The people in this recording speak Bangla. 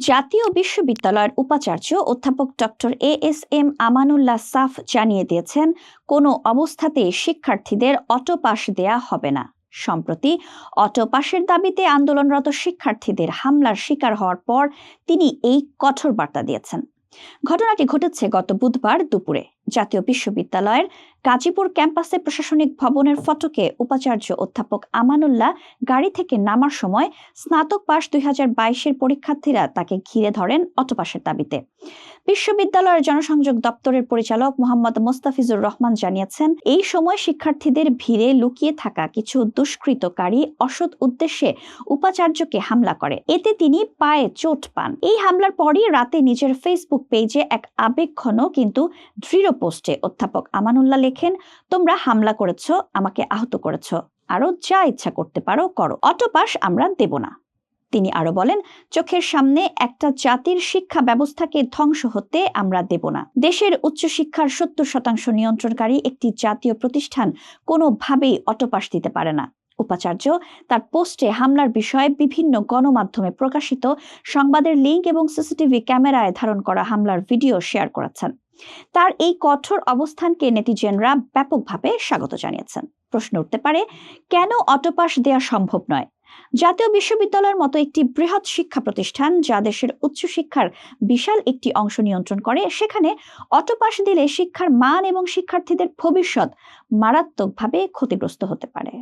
জাতীয় বিশ্ববিদ্যালয়ের উপাচার্য অধ্যাপক ডক্টর এএসএম আমানুল্লাহ সাফ জানিয়ে দিয়েছেন, কোনো অবস্থাতেই শিক্ষার্থীদের অটো পাস দেয়া হবে না। সম্প্রতি অটো পাসের দাবিতে আন্দোলনরত শিক্ষার্থীদের হামলার শিকার হওয়ার পর তিনি এই কঠোর বার্তা দিয়েছেন। ঘটনাটি ঘটেছে গত বুধবার দুপুরে। জাতীয় বিশ্ববিদ্যালয়ের গাজীপুর ক্যাম্পাসে প্রশাসনিক ভবনের ফটকে উপাচার্য অধ্যাপক আমানুল্লাহ গাড়ি থেকে নামার সময় স্নাতক পাস 2022-এর পরীক্ষার্থীরা তাকে ঘিরে ধরেন অটো পাসের দাবিতে। বিশ্ববিদ্যালয়ের জনসংযোগ দপ্তরের পরিচালক মোহাম্মদ মোস্তাফিজুর রহমান জানিয়েছেন, এই সময় শিক্ষার্থীদের ভিড়ে লুকিয়ে থাকা কিছু দুষ্কৃতকারী অসৎ উদ্দেশ্যে উপাচার্যকে হামলা করে। এতে তিনি পায়ে চোট পান। এই হামলার পরই রাতে নিজের ফেসবুক পেজে এক আবেগঘন কিন্তু দৃঢ় পোস্টে অধ্যাপক আমানুল্লাহ লেখেন, তোমরা হামলা করেছ, আমাকে আহত করেছ, আরো যা ইচ্ছা করতে পারো করো, অটো পাস আমরা দেব না। তিনি আরো বলেন, চোখের সামনে একটা জাতির শিক্ষা ব্যবস্থাকে ধ্বংস হতে আমরা দেব না। দেশের উচ্চশিক্ষার 70% নিয়ন্ত্রণকারী একটি জাতীয় প্রতিষ্ঠান কোনোভাবেই অটো পাস দিতে পারে না। উপাচার্য তার পোস্টে হামলার বিষয়ে বিভিন্ন গণমাধ্যমে প্রকাশিত সংবাদের লিঙ্ক এবং সিসিটিভি ক্যামেরায় ধারণ করা হামলার ভিডিও শেয়ার করেছেন। তার এই কঠোর অবস্থানকে নেটিজেনরা ব্যাপকভাবে স্বাগত জানিয়েছেন। প্রশ্ন উঠতে পারে, কেন অটো পাস দেওয়া সম্ভব নয়? জাতীয় বিশ্ববিদ্যালয়ের মতো একটি বৃহৎ শিক্ষা প্রতিষ্ঠান, যা দেশের উচ্চশিক্ষার বিশাল একটি অংশ নিয়ন্ত্রণ করে, সেখানে অটো পাস দিলে শিক্ষার মান এবং শিক্ষার্থীদের ভবিষ্যৎ মারাত্মকভাবে ক্ষতিগ্রস্ত হতে পারে।